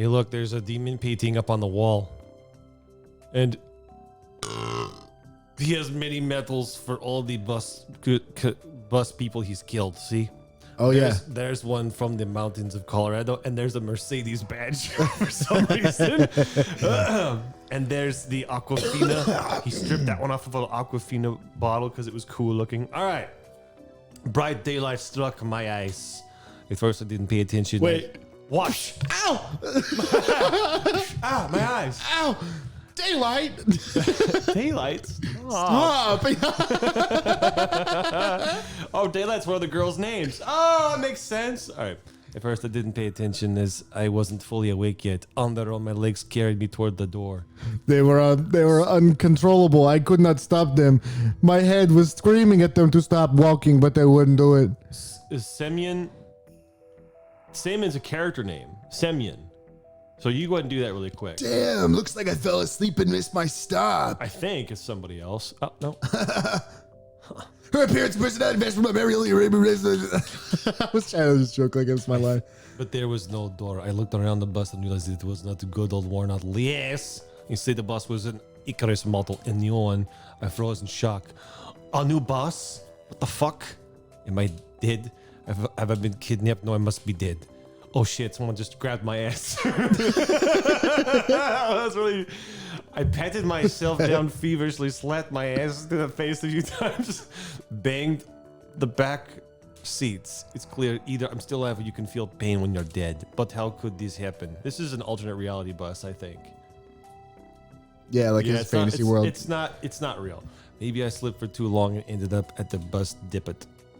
Hey, look, there's a demon painting up on the wall. And he has many medals for all the bus people he's killed. See? Oh, There's one from the mountains of Colorado, and there's a Mercedes badge for some reason. And there's the Aquafina. He stripped that one off of an Aquafina bottle because it was cool looking. All right. Bright daylight struck my eyes. At first, I didn't pay attention. Wait. Wash. Ow! Ah, my eyes. Ow! Daylight! Daylight? Stop! Oh, Daylight's one of the girls' names. Oh, that makes sense. All right. At first, I didn't pay attention as I wasn't fully awake yet. On their own, my legs carried me toward the door. They were uncontrollable. I could not stop them. My head was screaming at them to stop walking, but they wouldn't do it. Is Semyon? Semyon's a character name. Semyon. So you go ahead and do that really quick. Damn, looks like I fell asleep and missed my stop. I think it's somebody else. Oh, no. Her appearance, personality, match from my very early I was trying to just joke like it was my life. But there was no door. I looked around the bus and realized it was not the good old worn out Lies. Instead, the bus was an Icarus model, a new one. I froze in shock. A new bus? What the fuck? Am I dead? Have I been kidnapped? No, I must be dead. Oh shit, someone just grabbed my ass. That's really... I patted myself down feverishly, slapped my ass to the face a few times, banged the back seats. It's clear either I'm still alive or you can feel pain when you're dead. But how could this happen? This is an alternate reality bus, I think. Yeah, like his fantasy world. It's not real. Maybe I slipped for too long and ended up at the bus depot.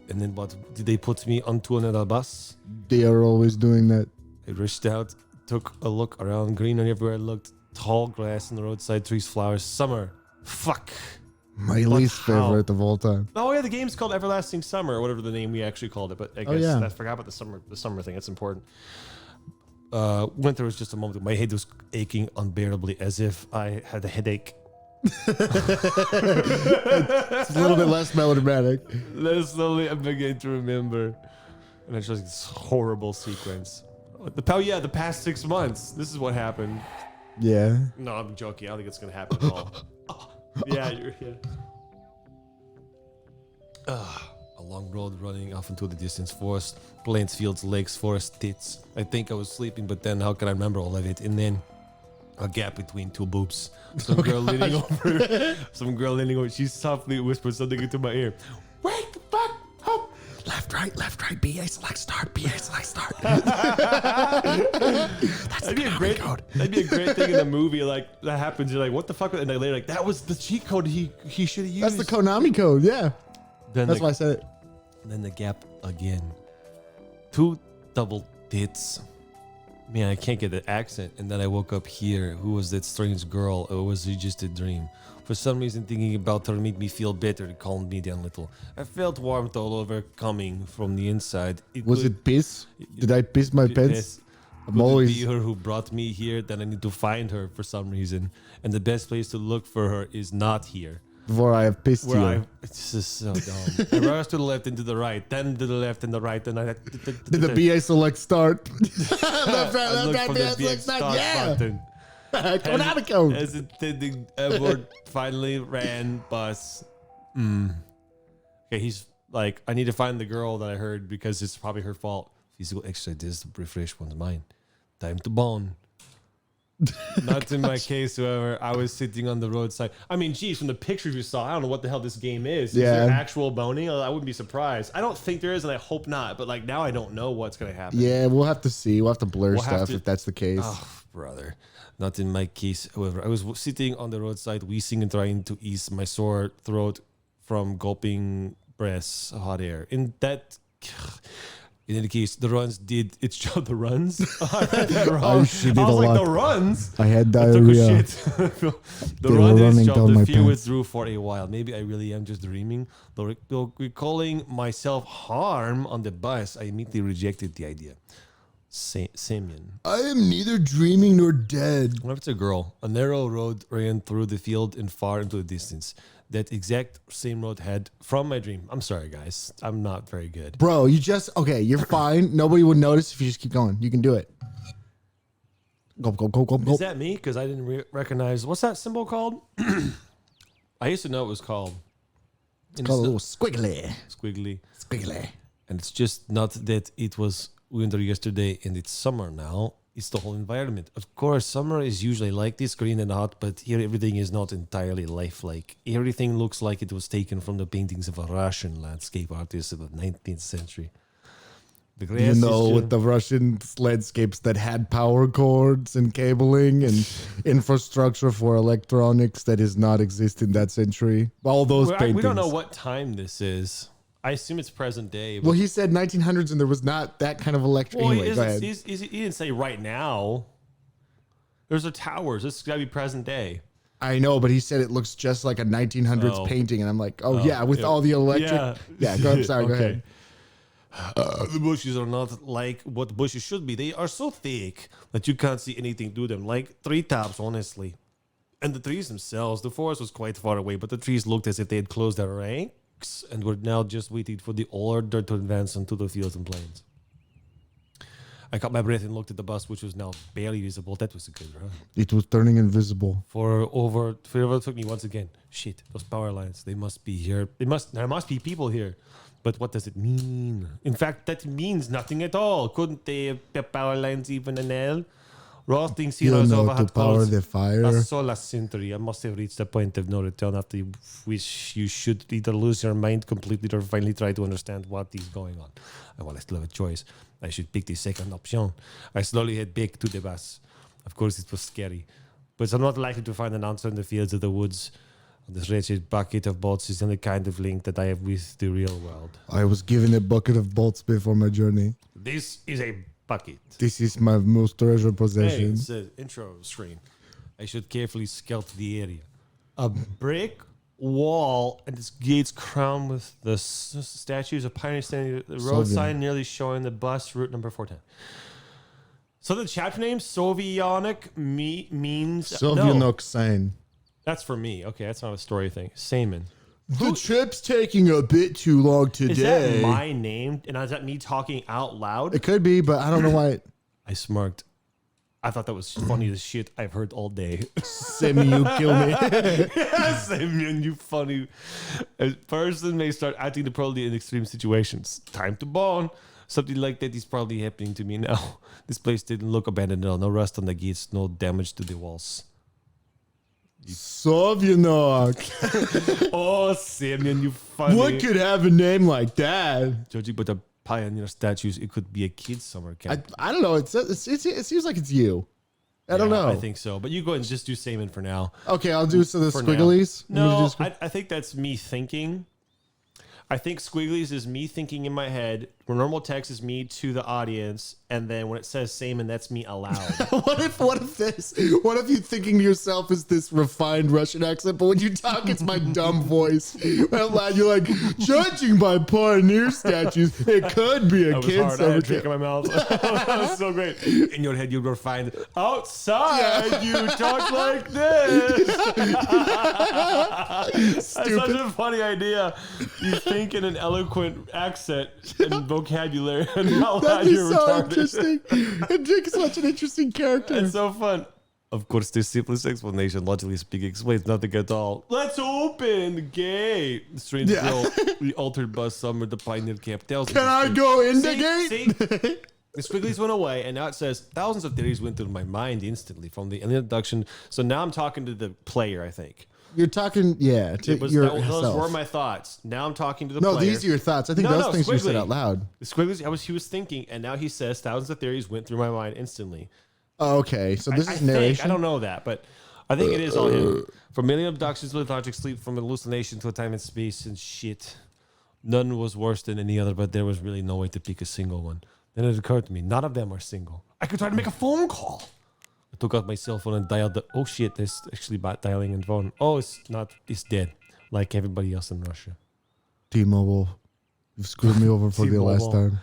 And then what? Did they put me onto another bus? They are always doing that. I rushed out, took a look around, greenery everywhere I looked. Tall grass and the roadside trees, flowers. Summer. Fuck. My least favorite of all time. Oh yeah, the game's called Everlasting Summer, or whatever the name we actually called it. But I guess I forgot about the summer thing. It's important. Winter was just a moment. My head was aching unbearably, as if I had a headache. It's a little bit less melodramatic. Then slowly I began to remember, and it's just this horrible sequence. The past 6 months. This is what happened. Yeah. No, I'm joking. I don't think it's gonna happen at all. Yeah, you're here. A long road running off into the distance. Forest, plains, fields, lakes, forest, tits. I think I was sleeping, but then how can I remember all of it? And then a gap between two boobs. Some girl leaning over. Some girl leaning over. She softly whispered something into my ear. Wake the fuck up! left, right, BA select start, BA select start. That'd be a great thing in a movie. Like that happens, you're like, what the fuck? And then later, like, that was the cheat code he should have used. That's the Konami code, yeah. Then that's why I said it. Then the gap again. 2 double tits. Man, I can't get the accent. And then I woke up here. Who was that strange girl? Or was it just a dream? For some reason, thinking about her made me feel better. It calmed me down a little. I felt warmth all over coming from the inside. Was it piss? Did I piss my pants? I'm always... Could it be her who brought me here? Then I need to find her for some reason. And the best place to look for her is not here. Before I have pissed you. It's just so dumb. I rushed to the left and to the right, then to the left and the right, and I did the BA select start? Left, right, BA select start. Yeah. Konami code. As intending, Edward finally ran bus. Okay, he's like, I need to find the girl that I heard because it's probably her fault. Physical exercise to refresh one's mind. Time to bone. Not in my case, however. I was sitting on the roadside. I mean, geez, from the pictures you saw, I don't know what the hell this game is. Yeah. Is there actual boning? I wouldn't be surprised. I don't think there is, and I hope not. But like now, I don't know what's going to happen. Yeah, we'll have to see. We'll have to blur stuff if that's the case. Oh, brother. Not in my case, however. I was sitting on the roadside, wheezing and trying to ease my sore throat from gulping breaths of hot air. In any case, the runs did its job. The runs? I read that wrong. I was like, the runs? I had diarrhea. I took a shit. The run did its job. The fear withdrew for a while. Maybe I really am just dreaming. Though recalling myself harm on the bus, I immediately rejected the idea. Semyon. I am neither dreaming nor dead. What if it's a girl? A narrow road ran through the field and far into the distance. That exact same road had from my dream. I'm sorry, guys. I'm not very good. Bro, you're fine. Nobody would notice if you just keep going. You can do it. Gulp, gulp, gulp, gulp, Is gulp. that me? Because I didn't recognize. What's that symbol called? I used to know it was called. It's called a little squiggly. Squiggly. Squiggly. And it's just not that it was winter yesterday and it's summer now. It's the whole environment. Of course, summer is usually like this, green and hot, but here everything is not entirely lifelike. Everything looks like it was taken from the paintings of a Russian landscape artist of the 19th century. The grass You know, is with the Russian landscapes that had power cords and cabling and infrastructure for electronics that does not exist in that century. All those paintings. we don't know what time this is. I assume it's present day. But Well, he said 1900s and there was not that kind of electric. well, Anyway, go ahead. he didn't say right now. There's the towers. This has got to be present day. I know, but he said it looks just like a 1900s Oh. painting. And I'm like, oh, yeah, with yeah. all the electric. Yeah. Yeah, go, sorry, go Okay. ahead. The bushes are not like what bushes should be. They are so thick that you can't see anything through them, like treetops, honestly. And the trees themselves, the forest was quite far away, but the trees looked as if they had closed their ranks and were now just waiting for the order to advance into the fields and plains. I caught my breath and looked at the bus, which was now barely visible. That was a good run. It was turning invisible. Forever it took me once again. Shit, those power lines, they must be here. There must be people here. But what does it mean? In fact, that means nothing at all. Couldn't they have power lines even in hell? Roasting You cereals know, over to hot power coals. the fire. A solar century. I must have reached a point of no return after which you should either lose your mind completely or finally try to understand what is going on. And while I still have a choice, I should pick the second option. I slowly head back to the bus. Of course, it was scary, but I'm not likely to find an answer in the fields or the woods. This wretched bucket of bolts is the only kind of link that I have with the real world. I was given a bucket of bolts before my journey. This is a bucket. This is my most treasured Hey, possession. it says intro screen. I should carefully scout the area. A brick wall and its gates crowned with the statues of pioneers standing at the road Soviet. sign nearly showing the bus route number 410. So the chapter name Sovionic means no, Sovianok sign. that's for me. Okay, that's not a story thing. Saman. The trip's taking a bit too long Is today. that my name? And is that me talking out loud? It could be, but I don't know why. I smirked. I thought that was funny as shit I've heard all day. Semi, you kill me. Simeon, you funny. A person may start acting appropriately in extreme situations. Time to bone. Something like that is probably happening to me now. This place didn't look abandoned at all. No rust on the gates, no damage to the walls. Sovianok. Oh, Simeon, you funny. What could have a name like that? Judging by the pioneer statues, it could be a kid's summer camp. I don't know. It seems like it's you. I don't Yeah, know. I think so. But you go ahead and just do Saman for now. Okay, I'll do so the For now. squigglies. You want me No, to do I think that's me thinking. I think squigglies is me thinking in my head. Normal text is me to the audience, and then when it says Saman, that's me aloud. What if you thinking to yourself is this refined Russian accent, but when you talk, it's my dumb voice. Out loud, you're like, judging by pioneer statues, it could be a That was kid's hard. I had summer a drink in camp. my mouth. That was so great. In your head, you were fine. Outside, you talk like this. That's such a funny idea. You think in an eloquent accent and vocabulary, and how loud That'd be you're so retarded. interesting. And Jake is such an interesting character. It's so fun. Of course, the simplest explanation, logically speaking, explains nothing at all. Let's open the gate. The strange Yeah. girl, the altered bus summer, the pioneer camp tells Can I go in the See? gate? See? The squigglies went away, and now it says thousands of theories went through my mind instantly from the introduction. So now I'm talking to the player, I think. You're talking, yeah, to Those were yourself. my thoughts. Now I'm talking to the No, player. these are your thoughts. I think No, those no, things you said squiggly. out loud. The squigglies, he was thinking, and now he says thousands of theories went through my mind instantly. Oh, okay, so this I is think, narration. I don't know that, but I think it is all him. From million abductions, lethargic sleep, from hallucination to a time and space and shit. None was worse than any other, but there was really no way to pick a single one. Then it occurred to me, none of them are single. I could try to make a phone call. I took out my cell phone and dialed the. Oh shit! There's actually bot dialing and phone. Oh, it's not. It's dead, like everybody else in Russia. T-Mobile, you've screwed me over for the last T-Mobile. time.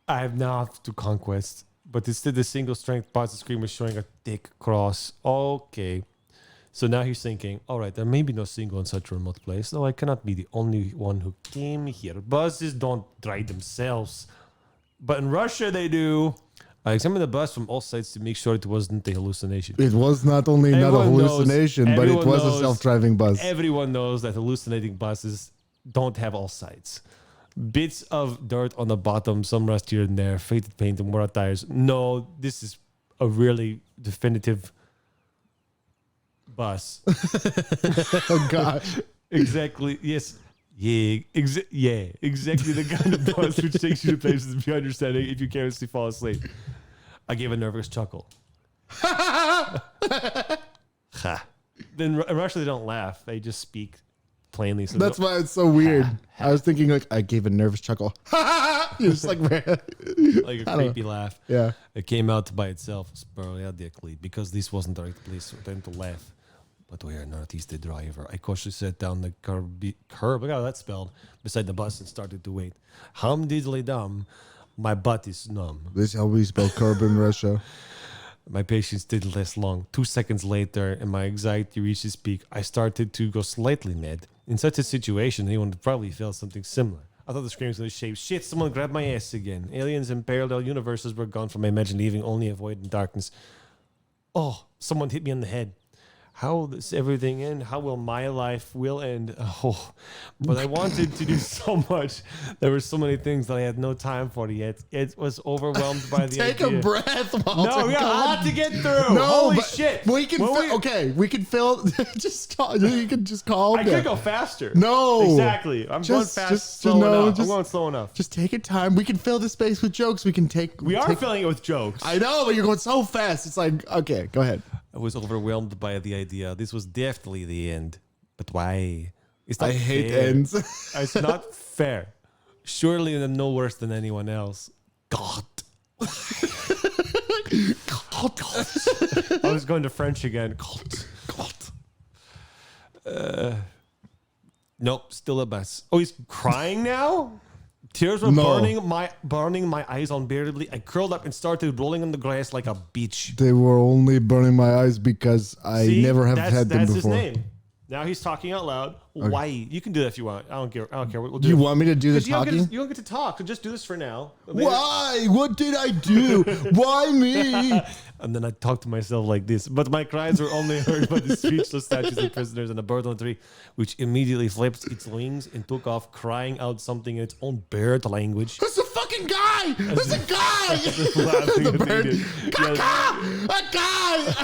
I have now to conquest, but instead the single strength parts of the screen was showing a thick cross. Okay. So now he's thinking, all right, there may be no single in such a remote place, though I cannot be the only one who came here. Buses don't drive themselves, but in Russia they do. I examined the bus from all sides to make sure it wasn't a hallucination. It was not only not a Everyone knows- hallucination, but it everyone was a knows- self-driving bus. Everyone knows that hallucinating buses don't have all sides. Bits of dirt on the bottom, some rust here and there, faded paint and wore out tires. No, this is a really definitive bus. Oh God. Exactly. Yes. Yeah. Exactly the kind of bus which takes you to places beyond your setting if you carelessly fall asleep. I gave a nervous chuckle. Ha. Then in Russia they don't laugh; they just speak plainly. So That's why it's so weird. I was thinking like I gave a nervous chuckle. You're just like, like a I don't creepy laugh. yeah. It came out by itself sporadically because this wasn't the right place for them to laugh. But we are not. He's the driver. I cautiously sat down the curb. Look how that's spelled. Beside the bus and started to wait. Hum diddly dum. My butt is numb. This is how we spell curb in Russia. My patience didn't last long. 2 seconds later, and my anxiety reached its peak, I started to go slightly mad. In such a situation, anyone would probably feel something similar. I thought the screams in the shape. Shit, someone grabbed my ass again. Aliens and parallel universes were gone from my imagined, leaving only a void and darkness. Oh, someone hit me on the head. How will this everything end? How will my life will end? Oh, but I wanted to do so much. There were so many things that I had no time for yet. It was overwhelmed by the Take idea. a breath, Walter. No, we got a lot to get through. No, Holy but shit. We can. Okay, we can fill. Just talk. You can just calm I down. could go faster. No. Exactly. I'm going fast, slow enough. I'm going slow enough. Just take your time. We can fill the space with jokes. We can take. We are take, filling it with jokes. I know, but you're going so fast. It's like, okay, go ahead. I was overwhelmed by the idea. This was definitely the end. But why? It's not I hate fair. ends. It's not fair. Surely I'm no worse than anyone else. God. God. I was going to French again. God. Nope, still a mess. Oh, he's crying now? Tears were No. burning my eyes unbearably. I curled up and started rolling on the grass like a beach. They were only burning my eyes because I See? never have That's- had them that's before. his name. Now he's talking out loud. Why? You can do that if you want. I don't care. We'll do You it. want me to do the 'Cause you don't get talking? to- you don't get to talk. So just do this for now. Later- Why? What did I do? Why me? And then I talk to myself like this. But my cries were only heard by the speechless statues and prisoners and a bird on the tree, which immediately flapped its wings and took off, crying out something in its own bird language. That's a fucking guy. That's a guy. Laughing The at me, bird. dude. Yes. A guy.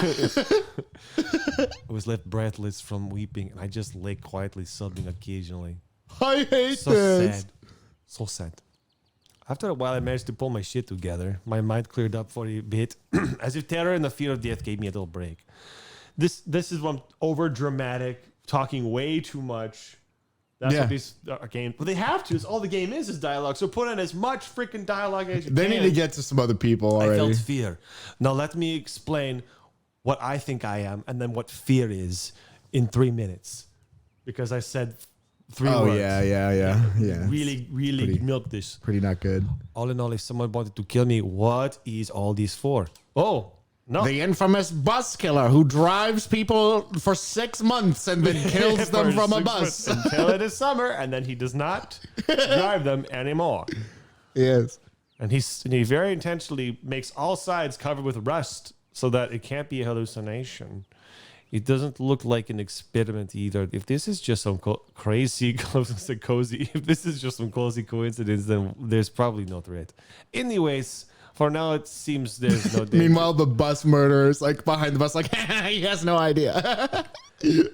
I was left breathless from weeping, and I just lay quietly sobbing occasionally. I hate So this. sad. So sad. After a while, I managed to pull my shit together. My mind cleared up for a bit, as if terror and the fear of death gave me a little break. This is one over dramatic, talking way too much. That's Yeah. what these games. But they have to. It's all the game is dialogue. So put in as much freaking dialogue as you They can. need to get to some other people I already. felt fear. Now let me explain what I think I am, and then what fear is in 3 minutes, because I said 3 Oh words. yeah. Really pretty- milk this. Pretty not good. All in all, if someone wanted to kill me, what is all this for? Oh, no. The infamous bus killer who drives people for 6 months and then kills them For from a 6 bus. months until it is summer, and then he does not drive them anymore. Yes. And he very intentionally makes all sides covered with rust so that it can't be a hallucination. It doesn't look like an experiment either. If this is just some crazy, cozy, if this is just some cozy coincidence, then there's probably no threat. Anyways, for now it seems there's no danger. Meanwhile, the bus murderer is like behind the bus, like he has no idea. The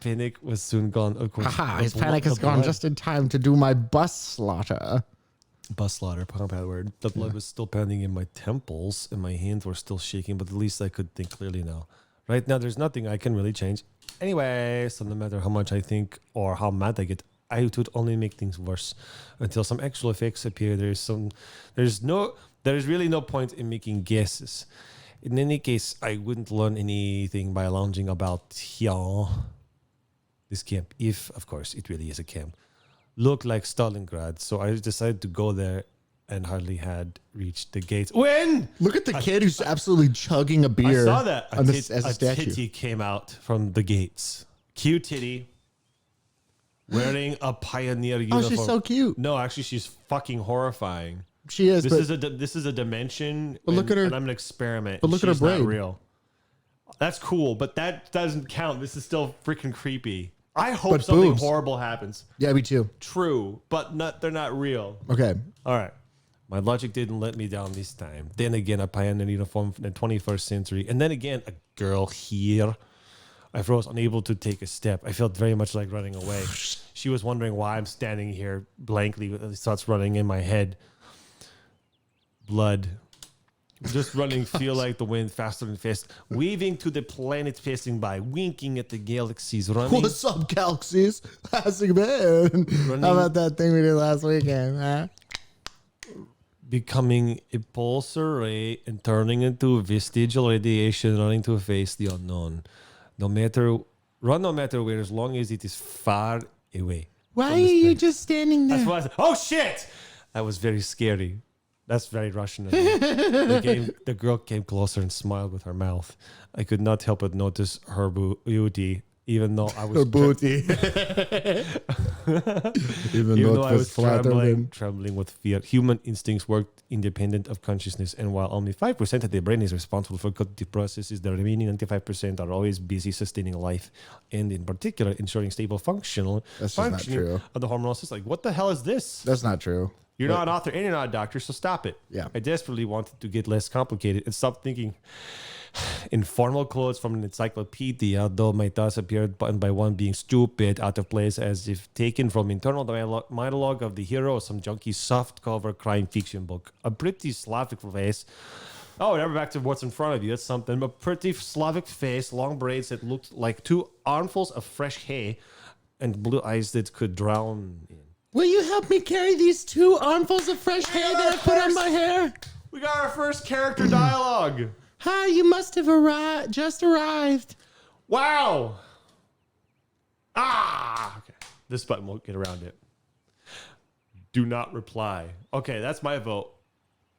panic was soon gone. Of course, Aha, the his blo- panic is the gone blood- just in time to do my bus slaughter. Bus slaughter, compound word. The blood was still pounding in my temples, and my hands were still shaking, but at least I could think clearly now. Right now, there's nothing I can really change. Anyway, so no matter how much I think or how mad I get, I would only make things worse until some actual effects appear. There's really no point in making guesses. In any case, I wouldn't learn anything by lounging about here. This camp, if of course it really is a camp, looked like Stalingrad, so I decided to go there and hardly had reached the gates. When Look at the kid who's absolutely chugging a beer. I saw that on this, as a statue. titty came out from the gates. Cute titty. Wearing a pioneer Oh, uniform. she's so cute. No, actually, she's fucking horrifying. She is. This is a dimension. But look at her- And I'm an experiment. but look at her She's not braid. real. That's cool, but that doesn't count. This is still freaking creepy. I hope But something boobs. horrible happens. Yeah, me too. True, but they're not real. Okay. All right. My logic didn't let me down this time. Then again, a pioneer uniform from the 21st century. And then again, a girl here. I froze, unable to take a step. I felt very much like running away. She was wondering why I'm standing here blankly with these thoughts running in my head. Blood. Just running, feel like the wind, faster and fast. Weaving to the planet passing by, winking at the galaxies, running. What's up, galaxies? How's it been? How about that thing we did last weekend, huh? Becoming a pulsar ray and turning into vestigial radiation, running to face the unknown. No matter where, as long as it is far away. Why are you just standing there? That's what I said. Oh shit! That was very scary. That's very Russian of me. The girl came closer and smiled with her mouth. I could not help but notice her beauty, even though I was Her booty. Even Even though though it I was flattering. trembling with fear, human instincts worked independent of consciousness, and while only 5% of the brain is responsible for cognitive processes, the remaining 95% are always busy sustaining life, and in particular, ensuring stable That's just not functioning true. of the hormonal system. Like, what the hell is this? That's not true. You're not an author and you're not a doctor, so stop it. Yeah. I desperately wanted to get less complicated and stop thinking in formal clothes from an encyclopedia, though my thoughts appeared one by one being stupid, out of place, as if taken from internal monologue of the hero of some junky softcover crime fiction book. A pretty Slavic face. Oh, never back to what's in front of you. That's something. A pretty Slavic face, long braids that looked like 2 armfuls of fresh hay, and blue eyes that could drown in. Will you help me carry these 2 armfuls of fresh hay that I put on my hair? We got our first character dialogue. Hi, you must have just arrived. Wow. Okay. This button won't get around it. Do not reply. Okay, that's my vote.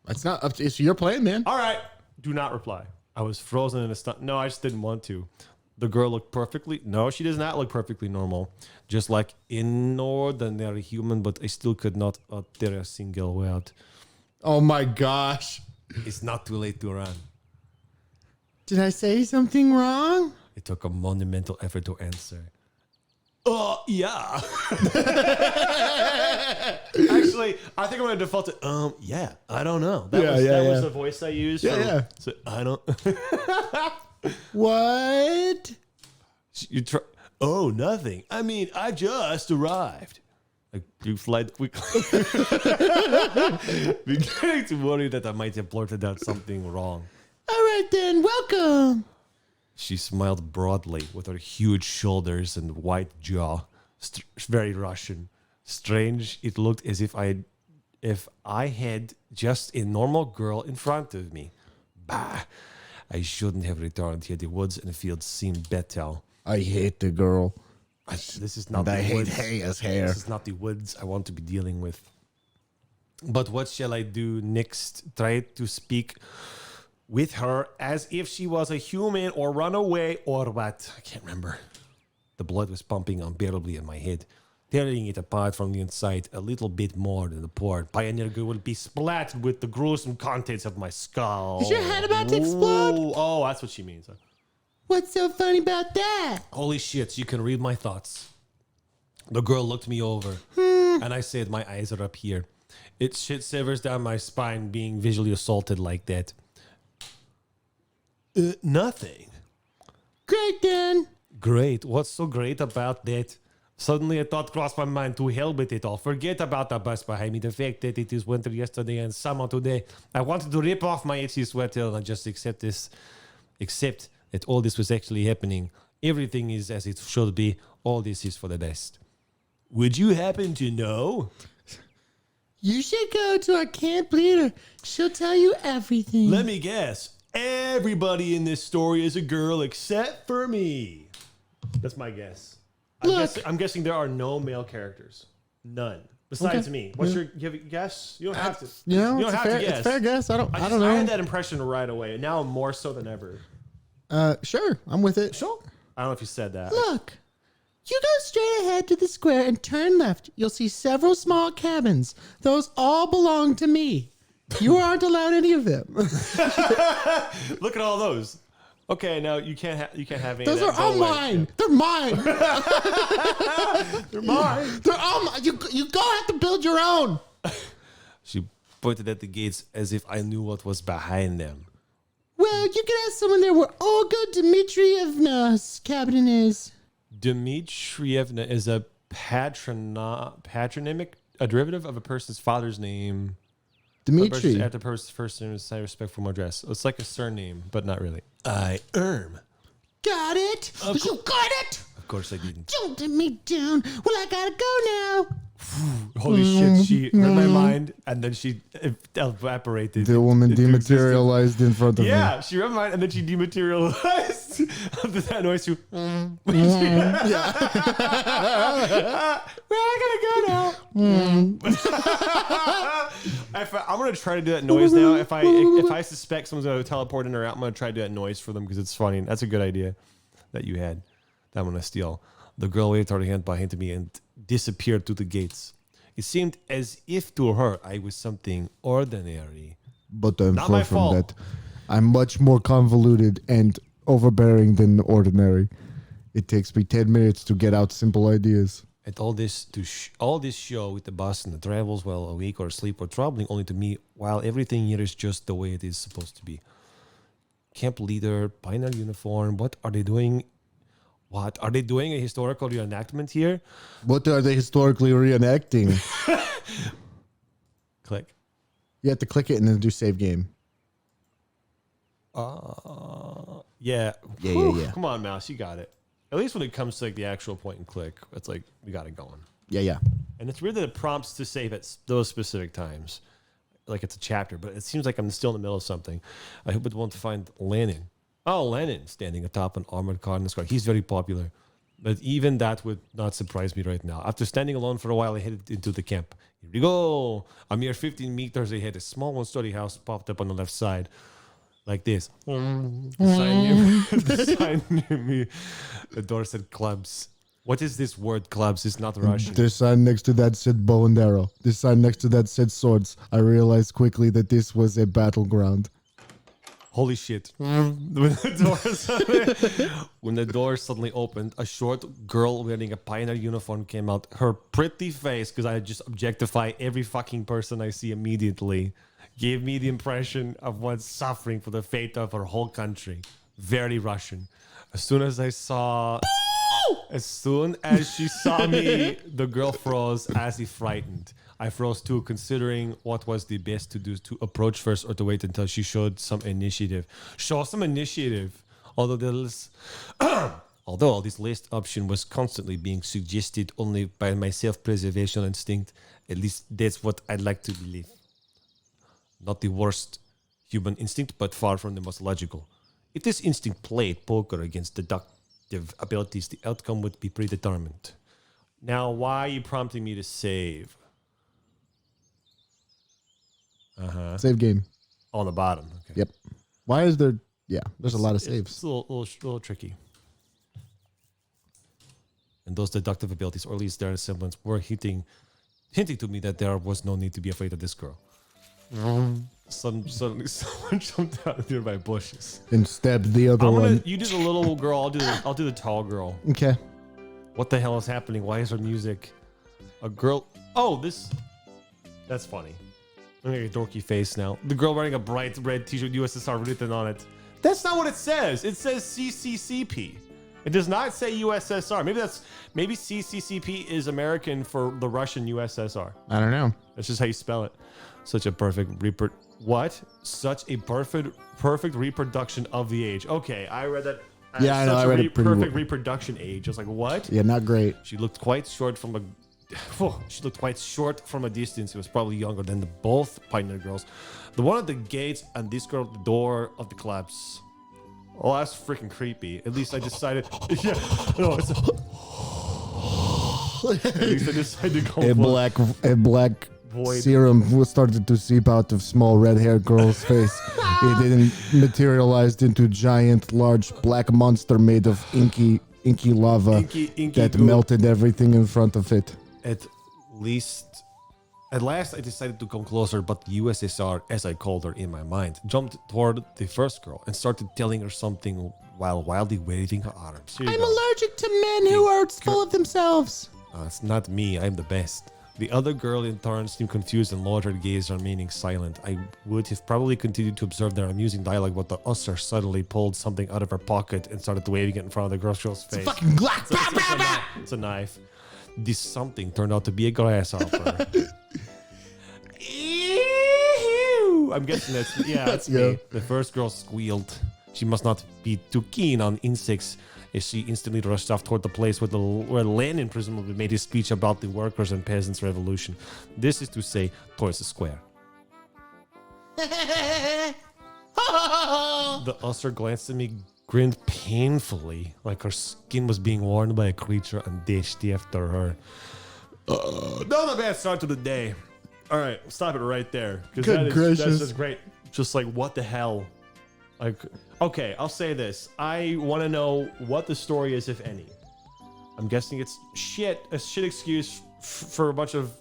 It's not up to it's your plan, man. All right. Do not reply. I was frozen in a stunt. No, I just didn't want to. The girl looked perfectly. No, she does not look perfectly normal. Just like an ordinary human, but I still could not utter a single word. Oh my gosh. It's not too late to run. Did I say something wrong? It took a monumental effort to answer. Yeah. Actually, I think I'm gonna default to yeah. I don't know. That was the voice I used. Yeah. So I don't. What? You try. Oh, nothing. I mean, I just arrived. Like, you flight quickly. Beginning to worry that I might have blurted out something wrong. All right then, welcome. She smiled broadly with her huge shoulders and white jaw. Very Russian. Strange. It looked as if I had just a normal girl in front of me. Bah. I shouldn't have returned here. The woods and fields seem better. I hate the girl. This is not And the I hate woods. Hayes hair. This is not the woods I want to be dealing with. But what shall I do next? Try to speak with her as if she was a human, or run away, or what? I can't remember. The blood was pumping unbearably in my head, tearing it apart from the inside a little bit more than the poor pioneer girl will be splattered with the gruesome contents of my skull. Is your head about to explode? Ooh, oh, that's what she means. What's so funny about that? Holy shit, you can read my thoughts. The girl looked me over, and I said, my eyes are up here. It shit shivers down my spine being visually assaulted like that. Nothing. Great then. Great. What's so great about that? Suddenly a thought crossed my mind. To hell with it all. Forget about the bus behind me. The fact that it is winter yesterday and summer today. I wanted to rip off my itchy sweater and just accept that all this was actually happening. Everything is as it should be. All this is for the best. Would you happen to know? You should go to our camp leader. She'll tell you everything. Let me guess. Everybody in this story is a girl except for me. That's my guess. I'm guessing there are no male characters. None. Besides me. What's your you have a guess? You don't have to. You know, you it's don't a have fair, to guess. it's a fair guess. I don't I know. had that impression right away. Now more so than ever. Sure, I'm with it. Sure. I don't know if you said that. Look, you go straight ahead to the square and turn left. You'll see several small cabins. Those all belong to me. You aren't allowed any of them. Look at all those. Okay, no, you can't have any. Those of are that. Go all away. mine. They're mine. They're mine. They're all mine. You go have to build your own. She pointed at the gates as if I knew what was behind them. Well, you can ask someone there where Olga Dmitrievna's cabinet is. Dmitrievna is a patronymic, a derivative of a person's father's name. Dmitri. At the person's first name is respect for more address. It's like a surname, but not really. I Got it. You got it. Of course I didn't. Don't let me down. Well, I gotta go now. Holy shit, she read my mind and then she evaporated. The woman into existence. dematerialized in front of me. Yeah, she read my mind and then she dematerialized. After that noise, she We're gonna go now. I'm gonna try to do that noise now. If I suspect someone's gonna teleport in or out, I'm gonna try to do that noise for them because it's funny. That's a good idea that you had. That I'm gonna steal. The girl waved her hand behind me and disappeared through the gates. It seemed as if to her I was something ordinary. But I'm Not far my from fault. that. I'm much more convoluted and overbearing than ordinary. It takes me 10 minutes to get out simple ideas. And all this show with the bus and the travels while awake or asleep or troubling only to me, while everything here is just the way it is supposed to be. Camp leader, pioneer uniform. What are they doing? What are they doing? A historical reenactment here? What are they historically reenacting? Click. You have to click it and then do save game. Yeah. Yeah, Whew. yeah, yeah. Come on, mouse, you got it. At least when it comes to like the actual point and click, it's like we got it going. Yeah. And it's weird that it prompts to save at those specific times, like it's a chapter. But it seems like I'm still in the middle of something. I hope it won't find Lenin. Oh, Lenin standing atop an armored car in the square. He's very popular. But even that would not surprise me right now. After standing alone for a while, I headed into the camp. Here we go. A mere 15 meters ahead, a small one-story house popped up on the left side. Like this. The sign near me. The door said clubs. What is this word clubs? It's not Russian. This sign next to that said bow and arrow. This sign next to that said swords. I realized quickly that this was a battleground. Holy shit. When the door suddenly opened, a short girl wearing a pioneer uniform came out. Her pretty face, because I just objectify every fucking person I see immediately, gave me the impression of one suffering for the fate of her whole country. Very Russian. As soon as she saw me, the girl froze as if frightened. I froze too, considering what was the best to do, to approach first or to wait until she showed some initiative. Show some initiative. Although this last option was constantly being suggested only by my self-preservation instinct, at least that's what I'd like to believe. Not the worst human instinct, but far from the most logical. If this instinct played poker against deductive abilities, the outcome would be predetermined. Now, why are you prompting me to save? Save game. On the bottom. Okay. Yep. Why is there... Yeah, there's a lot of saves. It's a little tricky. And those deductive abilities, or at least their semblance, were hinting to me that there was no need to be afraid of this girl. Suddenly, someone jumped out of nearby bushes. And stabbed the other one. You do the little girl. I'll do the tall girl. Okay. What the hell is happening? Why is there music? A girl. Oh, this. That's funny. I'm gonna get a dorky face now. The girl wearing a bright red t-shirt, USSR written on it. That's not what it says. It says CCCP. It does not say USSR. Maybe CCCP is American for the Russian USSR. I don't know. That's just how you spell it. Such a perfect Such a perfect reproduction of the age. Okay, I read that. Yeah, I know. I read it pretty perfect well. reproduction age. I was like, what? Yeah, not great. She looked quite short from a. She looked quite short from a distance. It was probably younger than the both pioneer girls. The one at the gates and this girl at the door of the clubs. Oh, that's freaking creepy. At least I decided. Yeah, no, it's. At least I decided to go. A black Void. serum was started to seep out of small red-haired girl's face. It didn't materialized into giant, large black monster made of inky lava Inky that goop. melted everything in front of it. At least At last, I decided to come closer, but the USSR, as I called her in my mind, jumped toward the first girl and started telling her something while wildly waving her arms. Here you I'm go. allergic to men who are full of themselves. It's not me. I'm the best. The other girl in turn seemed confused and lowered her gaze, remaining silent. I would have probably continued to observe their amusing dialogue, but the usher suddenly pulled something out of her pocket and started waving it in front of the girl's face. Fucking Glock. It's a knife. This something turned out to be a grasshopper. Ew. I'm guessing that's me. Yeah. The first girl squealed. She must not be too keen on insects, as she instantly rushed off toward the place where Lenin presumably made his speech about the workers' and peasants' revolution. This is to say, towards the square. The usher glanced at me, grinned painfully, like her skin was being worn by a creature, and dashed after her. Not a bad start to the day. All right, stop it right there. Good That's gracious. just great. Just like, what the hell? Like, okay, I'll say this. I want to know what the story is, if any. I'm guessing it's a shit excuse for a bunch of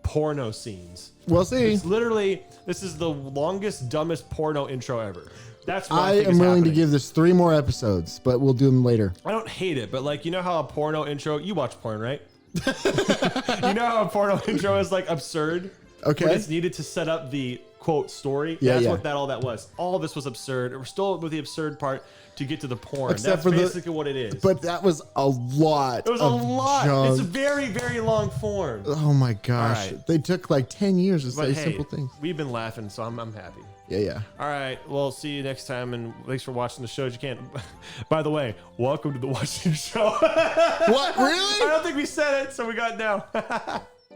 porno scenes. We'll see. It's literally, this is the longest, dumbest porno intro ever. That's what I think am is willing to happening. give this 3 more episodes, but we'll do them later. I don't hate it, but like, you know how a porno intro, you watch porn, right? You know how a porno intro is like absurd? Okay. But it's needed to set up the quote story. Yeah, That's yeah. what all that was. All of this was absurd. We're still with the absurd part to get to the porn. Except That's for the- basically what it is. But that was a lot. it was a of lot. junk. It's a very, very long form. Oh my gosh. All right. They took like 10 years to But say hey, simple things. we've been laughing, so I'm happy. Yeah. All right. Well, see you next time, and thanks for watching the show. You can't. By the way, welcome to the watching show. What? I Really? don't think we said it, so we got it now.